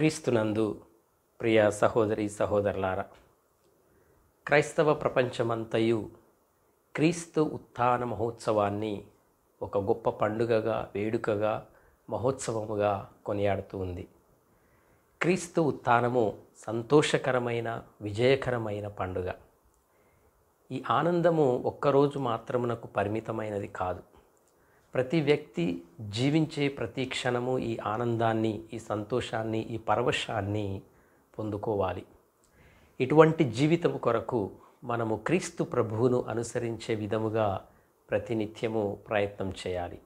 క్రీస్తునందు ప్రియ సహోదరి సహోదరులారా, క్రైస్తవ ప్రపంచమంతయు క్రీస్తు ఉత్థాన మహోత్సవాన్ని ఒక గొప్ప పండుగగా, వేడుకగా, మహోత్సవముగా కొనియాడుతూ ఉంది. క్రీస్తు ఉత్థానము సంతోషకరమైన, విజయకరమైన పండుగ. ఈ ఆనందము ఒక్కరోజు మాత్రమునకు పరిమితమైనది కాదు. ప్రతి వ్యక్తి జీవించే ప్రతి క్షణము ఈ ఆనందాన్ని, ఈ సంతోషాన్ని, ఈ పరవశాన్ని పొందుకోవాలి. ఇటువంటి జీవితము కొరకు మనము క్రీస్తు ప్రభువును అనుసరించే విధముగా ప్రతినిత్యము ప్రయత్నం చేయాలి.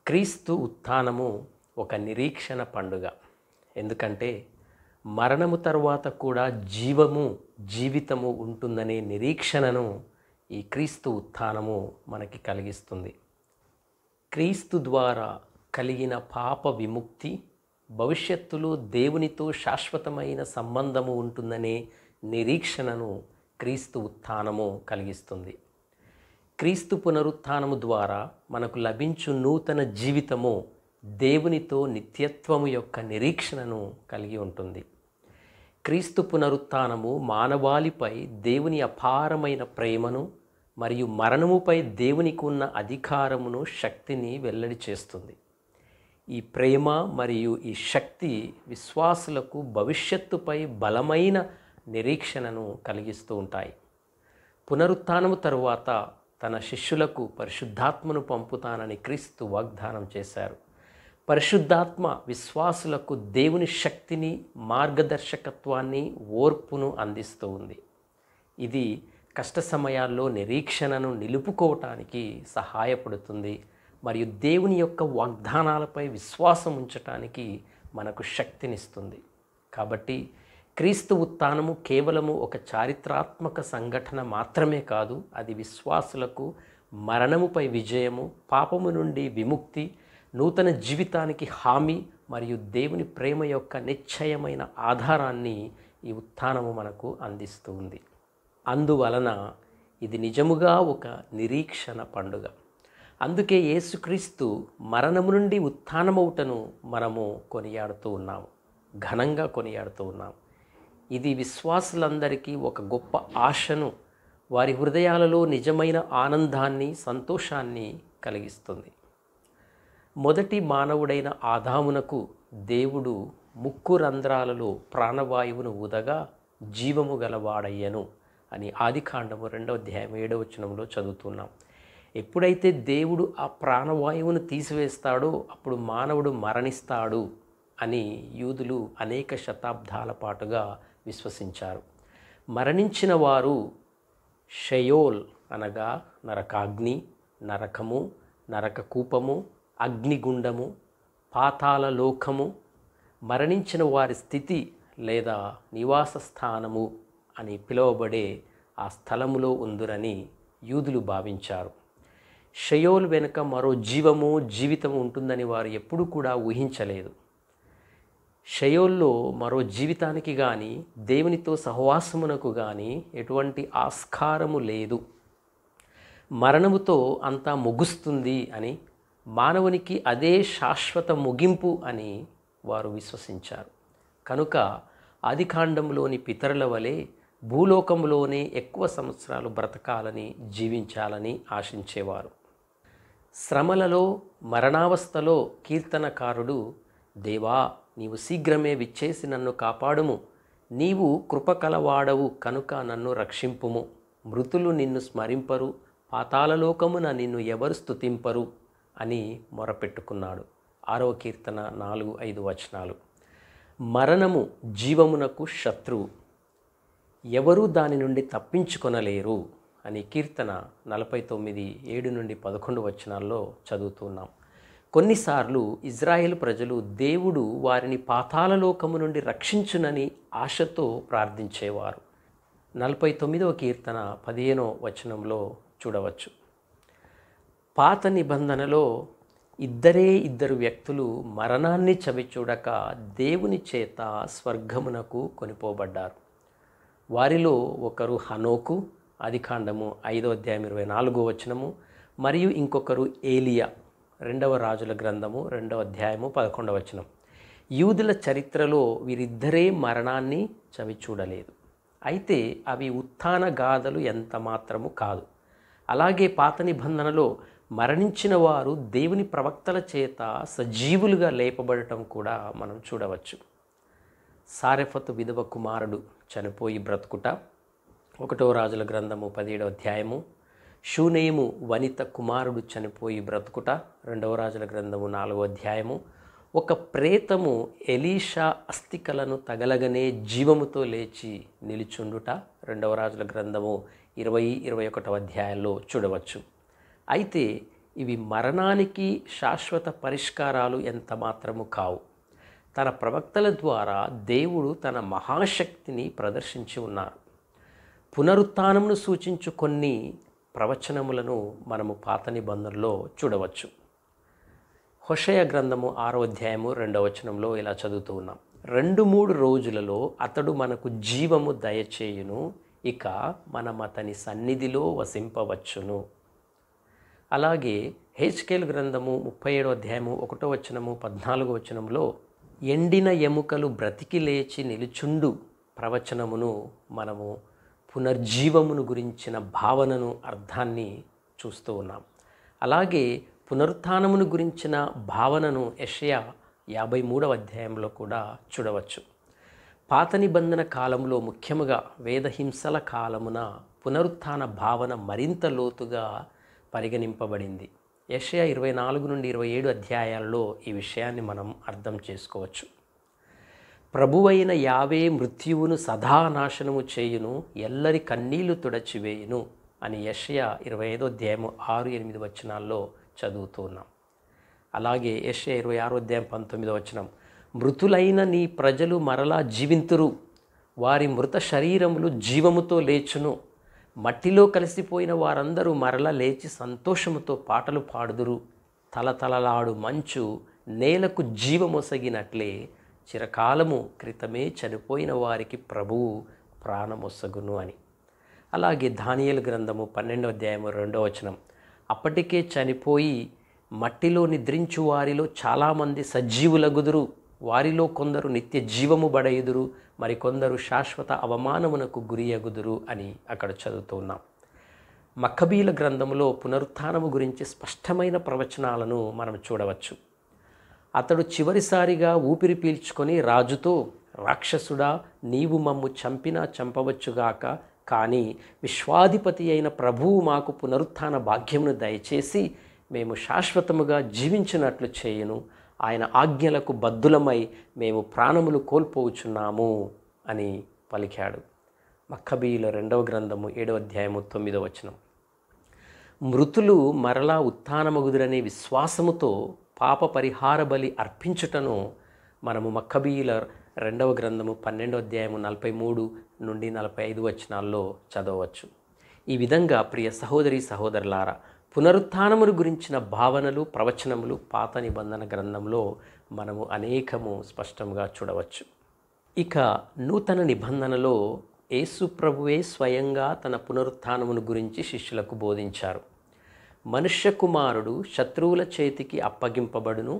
క్రీస్తు ఉత్థానము ఒక నిరీక్షణ పండుగ. ఎందుకంటే మరణము తరువాత కూడా జీవితము ఉంటుందనే నిరీక్షణను ఈ క్రీస్తు ఉత్థానము మనకి కలిగిస్తుంది. క్రీస్తు ద్వారా కలిగిన పాప విముక్తి, భవిష్యత్తులో దేవునితో శాశ్వతమైన సంబంధము ఉంటుందనే నిరీక్షణను క్రీస్తు ఉత్థానము కలిగిస్తుంది. క్రీస్తు పునరుత్థానము ద్వారా మనకు లభించు నూతన జీవితము దేవునితో నిత్యత్వము యొక్క నిరీక్షణను కలిగి ఉంటుంది. క్రీస్తు పునరుత్థానము మానవాళిపై దేవుని అపారమైన ప్రేమను మరియు మరణముపై దేవునికి ఉన్న అధికారమును, శక్తిని వెల్లడి చేస్తుంది. ఈ ప్రేమ మరియు ఈ శక్తి విశ్వాసులకు భవిష్యత్తుపై బలమైన నిరీక్షణను కలిగిస్తూ ఉంటాయి. పునరుత్థానము తరువాత తన శిష్యులకు పరిశుద్ధాత్మను పంపుతానని క్రీస్తు వాగ్దానం చేశారు. పరిశుద్ధాత్మ విశ్వాసులకు దేవుని శక్తిని, మార్గదర్శకత్వాన్ని, ఓర్పును అందిస్తూ ఉంది. ఇది కష్ట సమయాల్లో నిరీక్షణను నిలుపుకోవటానికి సహాయపడుతుంది మరియు దేవుని యొక్క వాగ్దానాలపై విశ్వాసం ఉంచటానికి మనకు శక్తినిస్తుంది. కాబట్టి క్రీస్తు ఉత్థానము కేవలము ఒక చారిత్రాత్మక సంఘటన మాత్రమే కాదు, అది విశ్వాసులకు మరణముపై విజయము, పాపము నుండి విముక్తి, నూతన జీవితానికి హామీ మరియు దేవుని ప్రేమ యొక్క నిశ్చయమైన ఆధారాన్ని ఈ ఉత్థానము మనకు అందిస్తూ ఉంది. అందువలన ఇది నిజముగా ఒక నిరీక్షణ పండుగ. అందుకే యేసుక్రీస్తు మరణము నుండి ఉత్థానమవుటను మనము కొనియాడుతూ ఉన్నాము, ఘనంగా కొనియాడుతూ ఉన్నాము. ఇది విశ్వాసులందరికీ ఒక గొప్ప ఆశను, వారి హృదయాలలో నిజమైన ఆనందాన్ని, సంతోషాన్ని కలిగిస్తుంది. మొదటి మానవుడైన ఆదామునకు దేవుడు ముక్కు రంధ్రాలలో ప్రాణవాయువును ఊదగా జీవము గలవాడయ్యను అని ఆదికాండము 2వ అధ్యాయం 7వ వచనంలో చదువుతున్నాం. ఎప్పుడైతే దేవుడు ఆ ప్రాణవాయువును తీసివేస్తాడో అప్పుడు మానవుడు మరణిస్తాడు అని యూదులు అనేక శతాబ్దాల పాటుగా విశ్వసించారు. మరణించిన వారు షయోల్ అనగా నరకాగ్ని, నరకము, నరక కూపము, అగ్నిగుండము, పాతాళ లోకము, మరణించిన వారి స్థితి లేదా నివాస స్థానము అని పిలువబడే ఆ స్థలములో ఉందురని యూదులు భావించారు. షయోల్ వెనుక మరో జీవితము ఉంటుందని వారు ఎప్పుడూ కూడా ఊహించలేదు. షయోల్లో మరో జీవితానికి కానీ, దేవునితో సహవాసమునకు కానీ ఎటువంటి ఆస్కారము లేదు. మరణముతో అంతా ముగుస్తుంది అని, మానవునికి అదే శాశ్వత ముగింపు అని వారు విశ్వసించారు. కనుక ఆదికాండంలోని పితరుల వలె భూలోకంలోనే ఎక్కువ సంవత్సరాలు బ్రతకాలని, జీవించాలని ఆశించేవారు. శ్రమలలో, మరణావస్థలో కీర్తనకారుడు, దేవా నీవు శీఘ్రమే విచ్చేసి నన్ను కాపాడుము, నీవు కృపకలవాడవు కనుక నన్ను రక్షింపుము, మృతులు నిన్ను స్మరింపరు, పాతాళలోకమున నిన్ను ఎవరు స్తుతింపరు అని మొరపెట్టుకున్నాడు. 6వ కీర్తన 4-5 వచనాలు. మరణము జీవమునకు శత్రువు, ఎవరూ దాని నుండి తప్పించుకొనలేరు అని కీర్తన 49:7-11 వచనాల్లో చదువుతున్నాం. కొన్నిసార్లు ఇజ్రాయేల్ ప్రజలు దేవుడు వారిని పాతాళలోకము నుండి రక్షించునని ఆశతో ప్రార్థించేవారు. 49వ కీర్తన 15వ వచనంలో చూడవచ్చు. పాత నిబంధనలో ఇద్దరు వ్యక్తులు మరణాన్ని చవిచూడక దేవుని చేత స్వర్గమునకు కొనిపోబడ్డారు. వారిలో ఒకరు హనోకు, ఆదికాండము 5వ అధ్యాయం 24వ వచనము, మరియు ఇంకొకరు ఏలియా, 2వ రాజుల గ్రంథము 2వ అధ్యాయము 11వ వచనం. యూదుల చరిత్రలో వీరిద్దరే మరణాన్ని చవిచూడలేదు. అయితే అవి ఉత్థాన గాథలు ఎంత మాత్రము కాదు. అలాగే పాత నిబంధనలో మరణించిన వారు దేవుని ప్రవక్తల చేత సజీవులుగా లేపబడటం కూడా మనం చూడవచ్చు. సారెఫతు విధవ కుమారుడు చనిపోయి బ్రతుకుట 1వ రాజుల గ్రంథము 17వ అధ్యాయము. షూనేము వనిత కుమారుడు చనిపోయి బ్రతుకుట 2వ రాజుల గ్రంథము 4వ అధ్యాయము. ఒక ప్రేతము ఎలీషా అస్థికలను తగలగనే జీవముతో లేచి నిలుచుండుట 2వ రాజుల గ్రంథము 20-21వ అధ్యాయాల్లో చూడవచ్చు. అయితే ఇవి మరణానికి శాశ్వత పరిష్కారాలు ఎంత మాత్రము కావు. తన ప్రవక్తల ద్వారా దేవుడు తన మహాశక్తిని ప్రదర్శించి ఉన్నారు. పునరుత్థానమును సూచించు కొన్ని ప్రవచనములను మనము పాత నిబంధనలో చూడవచ్చు. హోషేయ గ్రంథము 6వ అధ్యాయము 2వ వచనంలో ఇలా చదువుతూ ఉన్నాం. 2-3 రోజులలో అతడు మనకు జీవము దయచేయును, ఇక మనం అతని సన్నిధిలో వసింపవచ్చును. అలాగే హెజ్కేలు గ్రంథము 37వ అధ్యాయము 1వ వచనము 14వ వచనంలో ఎండిన ఎముకలు బ్రతికి లేచి నిలుచుండు ప్రవచనమును మనము పునర్జీవమును గురించిన భావనను అర్థాన్ని చూస్తూ ఉన్నాం. అలాగే పునరుత్థానమును గురించిన భావనను యెషయా 53వ అధ్యాయంలో కూడా చూడవచ్చు. పాత నిబంధన కాలంలో ముఖ్యముగా వేదహింసల కాలమున పునరుత్థాన భావన మరింత లోతుగా పరిగణింపబడింది. యెషయా 24-27 అధ్యాయాల్లో ఈ విషయాన్ని మనం అర్థం చేసుకోవచ్చు. ప్రభువైన యావే మృత్యువును సదా నాశనము చేయును, ఎల్లరి కన్నీళ్లు తుడచివేయును అని యెషయా 25వ అధ్యాయము 6-8 వచనాల్లో చదువుతున్నాం. అలాగే యెషయా 26వ అధ్యాయం 19వ వచనం, మృతులైన నీ ప్రజలు మరలా జీవింతురు, వారి మృత శరీరములు జీవముతో లేచును, మట్టిలో కలిసిపోయిన వారందరూ మరల లేచి సంతోషముతో పాటలు పాడుదురు, తలతలలాడు మంచు నేలకు జీవమొసగినట్లే చిరకాలము క్రితమే చనిపోయిన వారికి ప్రభువు ప్రాణమొసగును అని. అలాగే దానియేలు గ్రంథము 12వ అధ్యాయము 2వ వచనం, అప్పటికే చనిపోయి మట్టిలో నిద్రించు వారిలో చాలామంది సజీవులగుదురు, వారిలో కొందరు నిత్య జీవము బడయుదురు, మరికొందరు శాశ్వత అవమానమునకు గురియగుదురు అని అక్కడ చదువుతూ ఉన్నాం. మక్కబీల గ్రంథములో పునరుత్థానము గురించి స్పష్టమైన ప్రవచనాలను మనం చూడవచ్చు. అతడు చివరిసారిగా ఊపిరి పీల్చుకొని రాజుతో, రాక్షసుడా, నీవు మమ్ము చంపినా చంపవచ్చుగాక, కానీ విశ్వాధిపతి అయిన ప్రభువు మాకు పునరుత్థాన భాగ్యమును దయచేసి మేము శాశ్వతముగా జీవించినట్లు చేయును, ఆయన ఆజ్ఞలకు బద్ధులమై మేము ప్రాణములు కోల్పోవచ్చున్నాము అని పలికాడు. మక్కబీయుల 2వ గ్రంథము 7వ అధ్యాయము 9వ వచనం. మృతులు మరలా ఉత్థానమగుదురనే విశ్వాసముతో పాప పరిహార బలి అర్పించుటను మనము మక్కబీయుల 2వ గ్రంథము 12వ అధ్యాయము 43-45 వచనాల్లో చదవచ్చు. ఈ విధంగా ప్రియ సహోదరి సహోదరులారా, పునరుత్థానమును గురించిన భావనలు ప్రవచనములు పాత నిబంధన గ్రంథంలో మనము అనేకము స్పష్టంగా చూడవచ్చు. ఇక నూతన నిబంధనలో యేసు ప్రభువే స్వయంగా తన పునరుత్థానమును గురించి శిష్యులకు బోధించారు. మనుష్య కుమారుడు శత్రువుల చేతికి అప్పగింపబడును,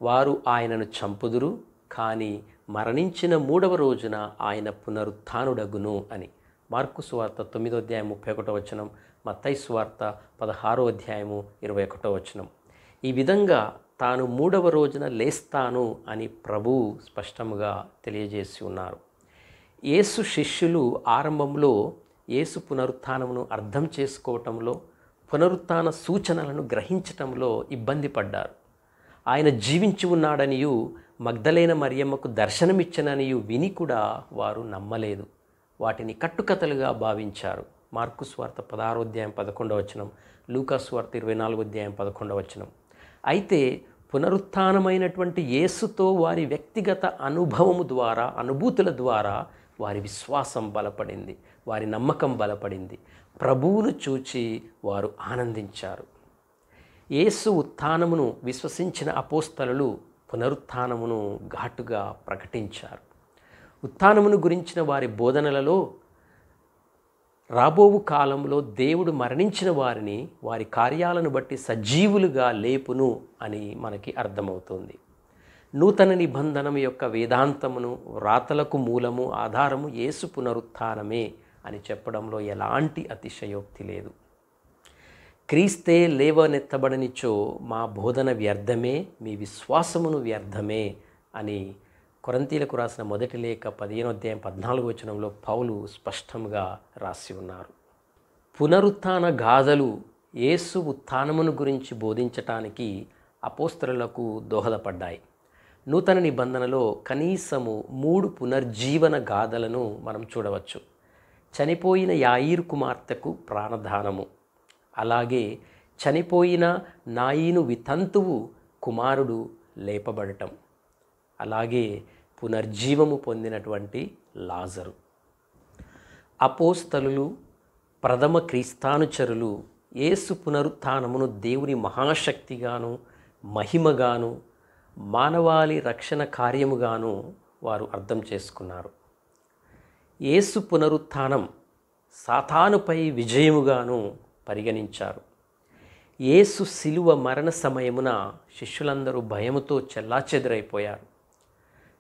వారు ఆయనను చంపుదురు, కానీ మరణించిన 3వ రోజున ఆయన పునరుత్థానుడగును అని. మార్కు సువార్త 9వ అధ్యాయం 31వ వచనం, మత్తయి సువార్త 16వ అధ్యాయము 21వ వచనం. ఈ విధంగా తాను 3వ రోజున లేస్తాను అని ప్రభువు స్పష్టముగా తెలియజేసి ఉన్నారు. యేసు శిష్యులు ఆరంభంలో యేసు పునరుత్థానమును అర్థం చేసుకోవటంలో, పునరుత్థాన సూచనలను గ్రహించటంలో ఇబ్బంది పడ్డారు. ఆయన జీవించి ఉన్నాడనియు మగ్దలేన మరియమ్మకు దర్శనమిచ్చననియు విని కూడా వారు నమ్మలేదు. వాటిని కట్టుకథలుగా భావించారు. మార్కు సువార్త 16వ అధ్యాయం 11వ వచనం, లూకా సువార్త 24వ అధ్యాయం 11వ వచనం. అయితే పునరుత్థానమైనటువంటి యేసుతో వారి వ్యక్తిగత అనుభవము ద్వారా, అనుభూతుల ద్వారా వారి విశ్వాసం బలపడింది, వారి నమ్మకం బలపడింది. ప్రభువును చూచి వారు ఆనందించారు. యేసు ఉత్థానమును విశ్వసించిన అపోస్తలులు పునరుత్థానమును ఘాటుగా ప్రకటించారు. ఉత్థానమును గురించిన వారి బోధనలలో రాబోవు కాలంలో దేవుడు మరణించిన వారిని వారి కార్యాలను బట్టి సజీవులుగా లేపును అని మనకి అర్థమవుతుంది. నూతన నిబంధన యొక్క వేదాంతమును, వ్రాతలకు మూలము, ఆధారము యేసు పునరుత్థానమే అని చెప్పడంలో ఎలాంటి అతిశయోక్తి లేదు. క్రీస్తే లేవనెత్తబడనిచో మా బోధన వ్యర్థమే, మీ విశ్వాసమును వ్యర్థమే అని కొరింథీయులకు రాసిన మొదటి లేఖ 15:14 పౌలు స్పష్టంగా రాసి ఉన్నారు. పునరుత్థాన గాథలు యేసు ఉత్థానమును గురించి బోధించటానికి అపోస్తలులకు దోహదపడ్డాయి. నూతన నిబంధనలో కనీసము 3 పునర్జీవన గాథలను మనం చూడవచ్చు. చనిపోయిన యాయీరు కుమార్తెకు ప్రాణదానము, అలాగే చనిపోయిన నాయీను వితంతువు కుమారుడు లేపబడటం, అలాగే పునర్జీవము పొందినటువంటి లాజరు. అపోస్తలులు, ప్రథమ క్రీస్తానుచరులు యేసు పునరుత్థానమును దేవుని మహాశక్తిగాను, మహిమగాను, మానవాళి రక్షణ కార్యముగాను వారు అర్థం చేసుకున్నారు. యేసు పునరుత్థానం సాతానుపై విజయముగాను పరిగణించారు. యేసు శిలువ మరణ సమయమున శిష్యులందరూ భయముతో చెల్లాచెదురైపోయారు.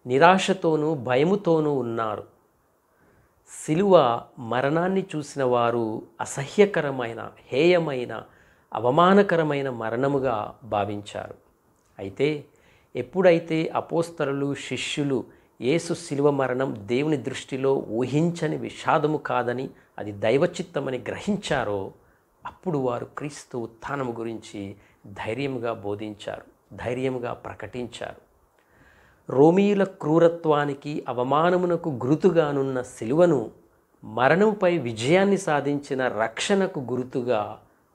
నిరాశతోనూ భయముతోనూ ఉన్నారు. శిలువ మరణాన్ని చూసిన వారు అసహ్యకరమైన, హేయమైన, అవమానకరమైన మరణముగా భావించారు. అయితే ఎప్పుడైతే అపోస్తలులు, శిష్యులు యేసు శిలువ మరణం దేవుని దృష్టిలో ఊహించని విషాదము కాదని, అది దైవచిత్తమని గ్రహించారో అప్పుడు వారు క్రీస్తు ఉత్థానము గురించి ధైర్యముగా బోధించారు, ధైర్యముగా ప్రకటించారు. రోమీయుల క్రూరత్వానికి, అవమానమునకు గురుతుగానున్న శిలువను మరణంపై విజయాన్ని సాధించిన రక్షణకు గురుతుగా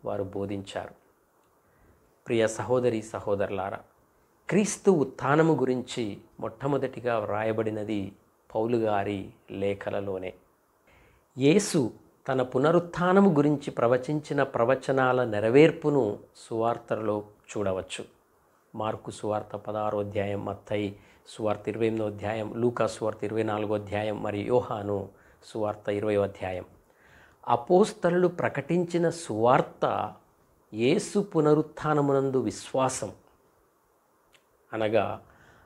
వారు బోధించారు. ప్రియ సహోదరి సహోదరులారా, క్రీస్తు ఉత్థానము గురించి మొట్టమొదటిగా వ్రాయబడినది పౌలు గారి లేఖలలోనే. యేసు తన పునరుత్థానము గురించి ప్రవచించిన ప్రవచనాల నెరవేర్పును సువార్తలలో చూడవచ్చు. మార్కు సువార్త 16వ అధ్యాయం, మత్తయి సువార్త 28వ అధ్యాయం, లూకా సువార్త 24వ అధ్యాయం మరియు యోహాను సువార్త 20వ అధ్యాయం. అపోస్తలులు ప్రకటించిన సువార్త యేసు పునరుత్థానమునందు విశ్వాసం, అనగా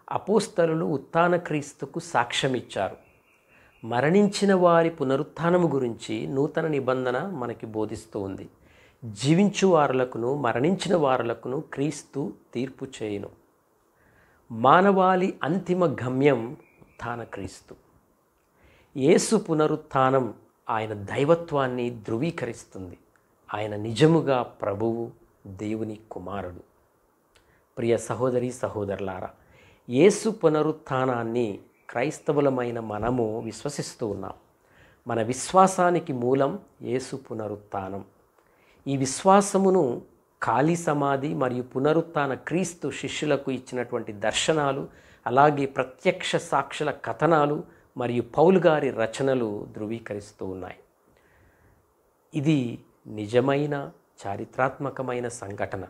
అపోస్తలులు ఉత్థాన క్రీస్తుకు సాక్ష్యమిచ్చారు. మరణించిన వారి పునరుత్థానము గురించి నూతన నిబంధన మనకి బోధిస్తూ ఉంది. జీవించు వారులకును మరణించిన వారులకును క్రీస్తు తీర్పు చేయును. మానవాళి అంతిమ గమ్యం ఉత్థాన క్రీస్తు. యేసు పునరుత్థానం ఆయన దైవత్వాన్ని ధృవీకరిస్తుంది. ఆయన నిజముగా ప్రభువు, దేవుని కుమారుడు. ప్రియ సహోదరి సహోదరులారా, యేసు పునరుత్థానాన్ని క్రైస్తవులమైన మనము విశ్వసిస్తూ ఉన్నాం. మన విశ్వాసానికి మూలం యేసు పునరుత్థానం. ఈ విశ్వాసమును ఖాళీ సమాధి మరియు పునరుత్థాన క్రీస్తు శిష్యులకు ఇచ్చినటువంటి దర్శనాలు, అలాగే ప్రత్యక్ష సాక్షుల కథనాలు మరియు పౌలు గారి రచనలు ధృవీకరిస్తూ ఉన్నాయి. ఇది నిజమైన చారిత్రాత్మకమైన సంఘటన.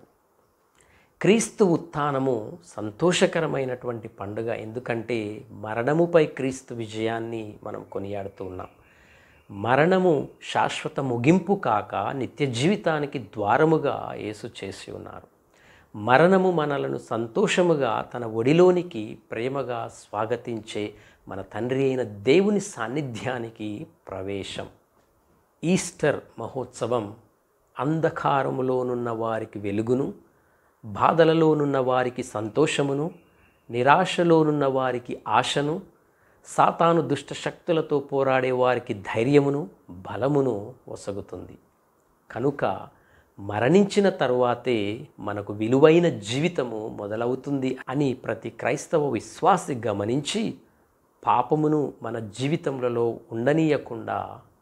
క్రీస్తు ఉత్థానము సంతోషకరమైనటువంటి పండుగ. ఎందుకంటే మరణముపై క్రీస్తు విజయాన్ని మనం కొనియాడుతూ ఉన్నాం. మరణము శాశ్వత ముగింపు కాక నిత్య జీవితానికి ద్వారముగా యేసు చేసి ఉన్నారు. మరణము మనలను సంతోషముగా తన ఒడిలోనికి ప్రేమగా స్వాగతించే మన తండ్రి అయిన దేవుని సాన్నిధ్యానికి ప్రవేశం. ఈస్టర్ మహోత్సవం అంధకారములోనున్న వారికి వెలుగును, బాధలలోనున్న వారికి సంతోషమును, నిరాశలోనున్న వారికి ఆశను, సాతాను దుష్ట శక్తులతో పోరాడే వారికి ధైర్యమును, బలమును ఒసగుతుంది. కనుక మరణించిన తరువాతే మనకు విలువైన జీవితము మొదలవుతుంది అని ప్రతి క్రైస్తవ విశ్వాసి గమనించి, పాపమును మన జీవితంలో ఉండనీయకుండా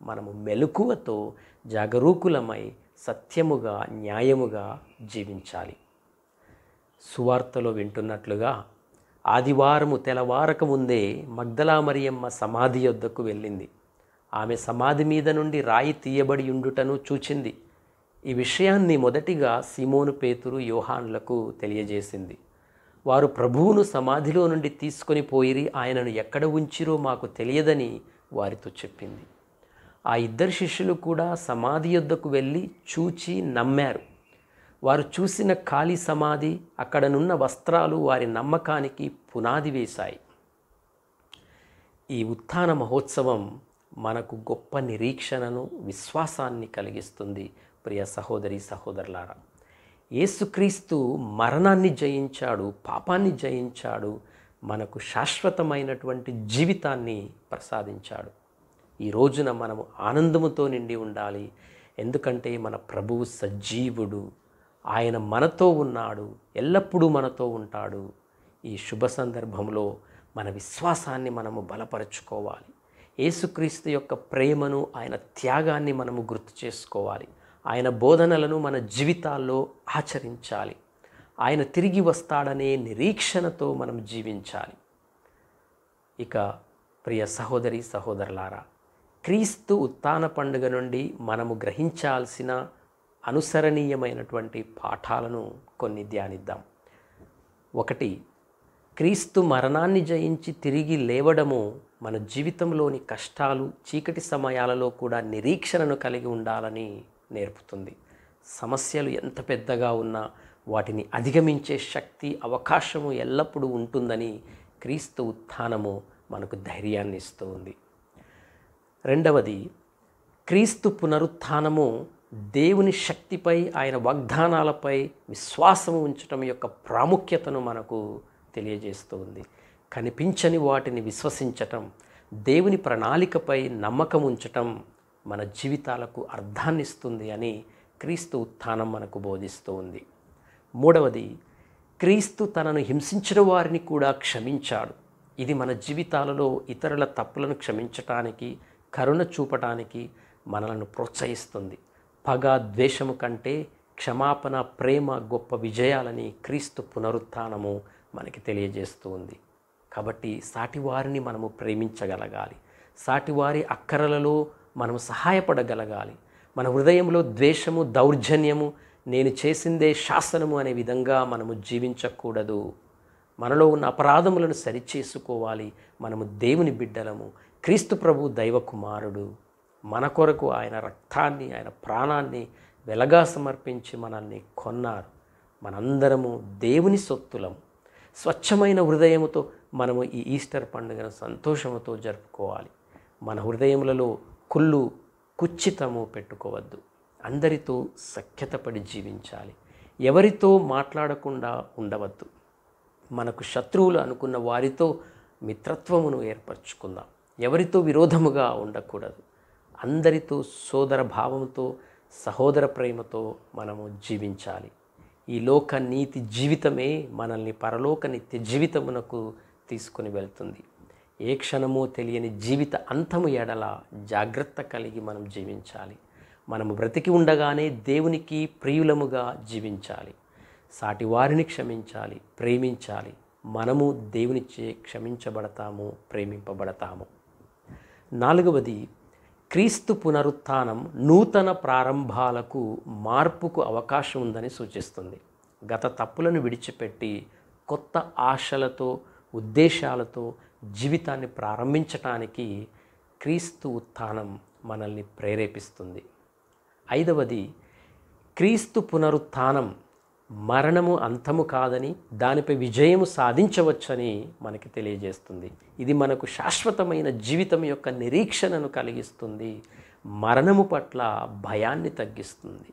మనము మెలకువతో జాగరూకులమై సత్యముగా, న్యాయముగా జీవించాలి. సువార్తలో వింటున్నట్లుగా ఆదివారము తెల్లవారక ముందే మగ్దలా మరియమ్మ సమాధి యొద్దకు వెళ్ళింది. ఆమె సమాధి మీద నుండి రాయి తీయబడి ఉండుటను చూచింది. ఈ విషయాన్ని మొదటిగా సీమోను పేతురు, యోహానులకు తెలియజేసింది. వారు ప్రభువును సమాధిలో నుండి తీసుకొని పోయిరి, ఆయనను ఎక్కడ ఉంచిరో మాకు తెలియదని వారితో చెప్పింది. ఆ ఇద్దరు శిష్యులు కూడా సమాధి యొద్దకు వెళ్ళి చూచి నమ్మారు. వారు చూసిన ఖాళీ సమాధి, అక్కడనున్న వస్త్రాలు వారి నమ్మకానికి పునాది వేశాయి. ఈ ఉత్థాన మహోత్సవం మనకు గొప్ప నిరీక్షణను, విశ్వాసాన్ని కలిగిస్తుంది. ప్రియ సహోదరి సహోదరులారా, యేసుక్రీస్తు మరణాన్ని జయించాడు, పాపాన్ని జయించాడు, మనకు శాశ్వతమైనటువంటి జీవితాన్ని ప్రసాదించాడు. ఈ రోజున మనము ఆనందముతో నిండి ఉండాలి. ఎందుకంటే మన ప్రభువు సజీవుడు, ఆయన మనతో ఉన్నాడు, ఎల్లప్పుడూ మనతో ఉంటాడు. ఈ శుభ సందర్భంలో మన విశ్వాసాన్ని మనము బలపరుచుకోవాలి. యేసుక్రీస్తు యొక్క ప్రేమను, ఆయన త్యాగాన్ని మనము గుర్తు చేసుకోవాలి. ఆయన బోధనలను మన జీవితాల్లో ఆచరించాలి. ఆయన తిరిగి వస్తాడనే నిరీక్షణతో మనం జీవించాలి. ఇక ప్రియ సహోదరి సహోదరులారా, క్రీస్తు ఉత్థాన పండుగ నుండి మనము గ్రహించాల్సిన అనుసరణీయమైనటువంటి పాఠాలను కొన్ని ధ్యానిద్దాం. 1. క్రీస్తు మరణాన్ని జయించి తిరిగి లేవడము మన జీవితంలోని కష్టాలు, చీకటి సమయాలలో కూడా నిరీక్షణను కలిగి ఉండాలని నేర్పుతుంది. సమస్యలు ఎంత పెద్దగా ఉన్నా వాటిని అధిగమించే శక్తి, అవకాశము ఎల్లప్పుడూ ఉంటుందని క్రీస్తు ఉత్థానము మనకు ధైర్యాన్ని ఇస్తూ ఉంది. 2. క్రీస్తు పునరుత్థానము దేవుని శక్తిపై, ఆయన వాగ్దానాలపై విశ్వాసము ఉంచటం యొక్క ప్రాముఖ్యతను మనకు తెలియజేస్తూ ఉంది. కనిపించని వాటిని విశ్వసించటం, దేవుని ప్రణాళికపై నమ్మకం ఉంచటం మన జీవితాలకు అర్థాన్ని ఇస్తుంది అని క్రీస్తు ఉత్థానం మనకు బోధిస్తూ ఉంది. 3. క్రీస్తు తనను హింసించిన వారిని కూడా క్షమించాడు. ఇది మన జీవితాలలో ఇతరుల తప్పులను క్షమించటానికి, కరుణ చూపటానికి మనలను ప్రోత్సహిస్తుంది. పగ, ద్వేషము కంటే క్షమాపణ, ప్రేమ గొప్ప విజయాలని క్రీస్తు పునరుత్థానము మనకి తెలియజేస్తూ ఉంది. కాబట్టి సాటివారిని మనము ప్రేమించగలగాలి. సాటివారి అక్కరలలో మనము సహాయపడగలగాలి. మన హృదయంలో ద్వేషము, దౌర్జన్యము, నేను చేసిందే శాసనము అనే విధంగా మనము జీవించకూడదు. మనలో ఉన్న అపరాధములను సరిచేసుకోవాలి. మనము దేవుని బిడ్డలము. క్రీస్తు ప్రభు దైవ కుమారుడు. మన కొరకు ఆయన రక్తాన్ని, ఆయన ప్రాణాన్ని వెలగా సమర్పించి మనల్ని కొన్నారు. మనందరము దేవుని సొత్తులము. స్వచ్ఛమైన హృదయముతో మనము ఈ ఈస్టర్ పండుగను సంతోషముతో జరుపుకోవాలి. మన హృదయములలో కుళ్ళు, కుచ్చితము పెట్టుకోవద్దు. అందరితో సఖ్యతపడి జీవించాలి. ఎవరితో మాట్లాడకుండా ఉండవద్దు. మనకు శత్రువులు అనుకున్న వారితో మిత్రత్వమును ఏర్పరచుకుందాం. ఎవరితో విరోధముగా ఉండకూడదు. అందరితో సోదర భావంతో, సహోదర ప్రేమతో మనము జీవించాలి. ఈ లోక నీతి జీవితమే మనల్ని పరలోక నిత్య జీవితమునకు తీసుకుని వెళ్తుంది. ఏ క్షణమో తెలియని జీవిత అంతము ఎడల జాగ్రత్త కలిగి మనం జీవించాలి. మనము బ్రతికి ఉండగానే దేవునికి ప్రియులముగా జీవించాలి. సాటి వారిని క్షమించాలి, ప్రేమించాలి. మనము దేవునిచే క్షమించబడతాము, ప్రేమింపబడతాము. 4. క్రీస్తు పునరుత్థానం నూతన ప్రారంభాలకు, మార్పుకు అవకాశం ఉందని సూచిస్తుంది. గత తప్పులను విడిచిపెట్టి కొత్త ఆశలతో, ఉద్దేశాలతో జీవితాన్ని ప్రారంభించటానికి క్రీస్తు ఉత్థానం మనల్ని ప్రేరేపిస్తుంది. 5. క్రీస్తు పునరుత్థానం మరణము అంతము కాదని, దానిపై విజయము సాధించవచ్చని మనకి తెలియజేస్తుంది. ఇది మనకు శాశ్వతమైన జీవితం యొక్క నిరీక్షణను కలిగిస్తుంది. మరణము పట్ల భయాన్ని తగ్గిస్తుంది.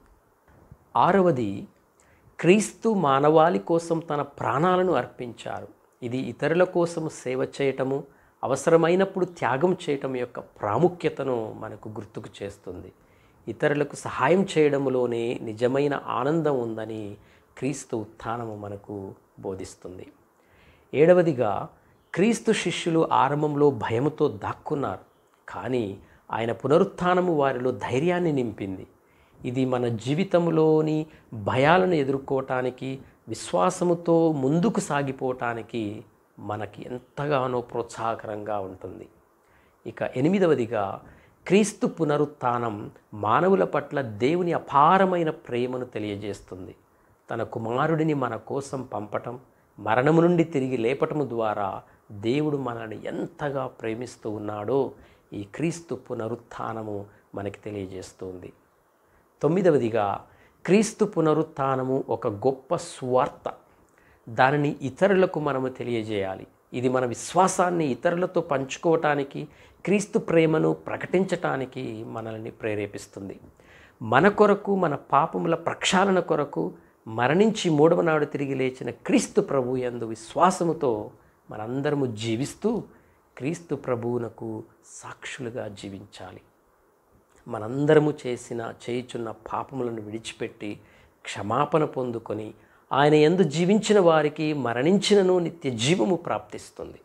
6. క్రీస్తు మానవాళి కోసం తన ప్రాణాలను అర్పించారు. ఇది ఇతరుల కోసం సేవ చేయటము, అవసరమైనప్పుడు త్యాగం చేయటం యొక్క ప్రాముఖ్యతను మనకు గుర్తుకు చేస్తుంది. ఇతరులకు సహాయం చేయడంలోనే నిజమైన ఆనందం ఉందని క్రీస్తు ఉత్థానము మనకు బోధిస్తుంది. 7. క్రీస్తు శిష్యులు ఆరంభంలో భయముతో దాక్కున్నారు, కానీ ఆయన పునరుత్థానము వారిలో ధైర్యాన్ని నింపింది. ఇది మన జీవితంలోని భయాలను ఎదుర్కోవటానికి, విశ్వాసముతో ముందుకు సాగిపోవటానికి మనకి ఎంతగానో ప్రోత్సాహకరంగా ఉంటుంది. ఇక 8. క్రీస్తు పునరుత్థానం మానవుల పట్ల దేవుని అపారమైన ప్రేమను తెలియజేస్తుంది. తన కుమారుడిని మన కోసం పంపటం, మరణము నుండి తిరిగి లేపటము ద్వారా దేవుడు మనల్ని ఎంతగా ప్రేమిస్తూ ఉన్నాడో ఈ క్రీస్తు పునరుత్థానము మనకి తెలియజేస్తుంది. 9. క్రీస్తు పునరుత్థానము ఒక గొప్ప సువార్త. దానిని ఇతరులకు మనము తెలియజేయాలి. ఇది మన విశ్వాసాన్ని ఇతరులతో పంచుకోవటానికి, క్రీస్తు ప్రేమను ప్రకటించటానికి మనల్ని ప్రేరేపిస్తుంది. మన కొరకు, మన పాపముల ప్రక్షాళన కొరకు మరణించి మూడవ నాడు తిరిగి లేచిన క్రీస్తు ప్రభు యందు విశ్వాసముతో మనందరము జీవిస్తూ క్రీస్తు ప్రభువునకు సాక్షులుగా జీవించాలి. మనందరము చేయుచున్న పాపములను విడిచిపెట్టి క్షమాపణ పొందుకొని ఆయన యందు జీవించిన వారికి మరణించినను నిత్య జీవము ప్రాప్తిస్తుంది.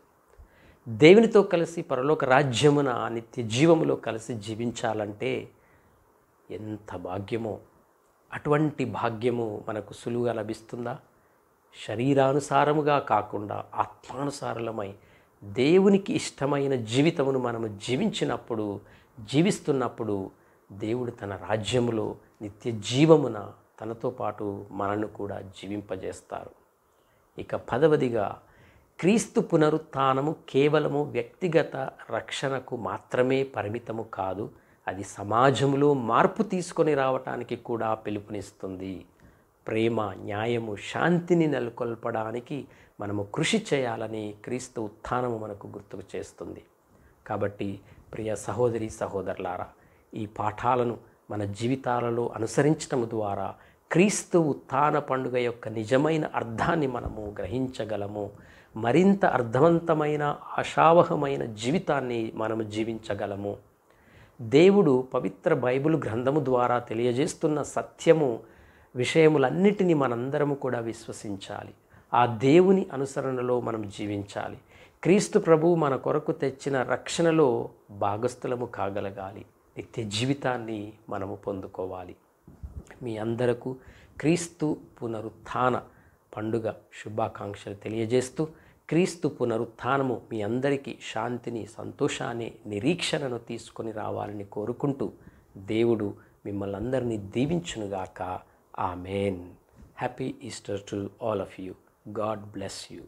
దేవునితో కలిసి పరలోక రాజ్యమున నిత్య జీవములో కలిసి జీవించాలంటే ఎంత భాగ్యమో! అటువంటి భాగ్యము మనకు సులువుగా లభిస్తుందా? శరీరానుసారముగా కాకుండా ఆత్మానుసారమై దేవునికి ఇష్టమైన జీవితమును మనము జీవిస్తున్నప్పుడు దేవుడు తన రాజ్యములో నిత్య జీవమున తనతో పాటు మనను కూడా జీవింపజేస్తారు. ఇక 10వదిగా, క్రీస్తు పునరుత్థానము కేవలము వ్యక్తిగత రక్షణకు మాత్రమే పరిమితము కాదు, అది సమాజంలో మార్పు తీసుకొని రావటానికి కూడా పిలుపునిస్తుంది. ప్రేమ, న్యాయము, శాంతిని నెలకొల్పడానికి మనము కృషి చేయాలని క్రీస్తు ఉత్థానము మనకు గుర్తుకు చేస్తుంది. కాబట్టి ప్రియ సహోదరి సహోదరులారా, ఈ పాఠాలను మన జీవితాలలో అనుసరించడం ద్వారా క్రీస్తు ఉత్థాన పండుగ యొక్క నిజమైన అర్థాన్ని మనము గ్రహించగలము. మరింత అర్థవంతమైన, ఆశావహమైన జీవితాన్ని మనము జీవించగలము. దేవుడు పవిత్ర బైబిల్ గ్రంథము ద్వారా తెలియజేస్తున్న విషయములన్నిటినీ మనందరము కూడా విశ్వసించాలి. ఆ దేవుని అనుసరణలో మనం జీవించాలి. క్రీస్తు ప్రభువు మన కొరకు తెచ్చిన రక్షణలో భాగస్థులము కాగలగాలి. నిత్య జీవితాన్ని మనము పొందుకోవాలి. మీ అందరకు క్రీస్తు పునరుత్థాన పండుగ శుభాకాంక్షలు తెలియజేస్తూ, క్రీస్తు పునరుత్థానము మీ అందరికీ శాంతిని, సంతోషాన్ని, నిరీక్షణను తీసుకొని రావాలని కోరుకుంటూ దేవుడు మిమ్మల్ని అందరినీ దీవించునుగాక. Amen. Happy Easter to all of you. God bless you.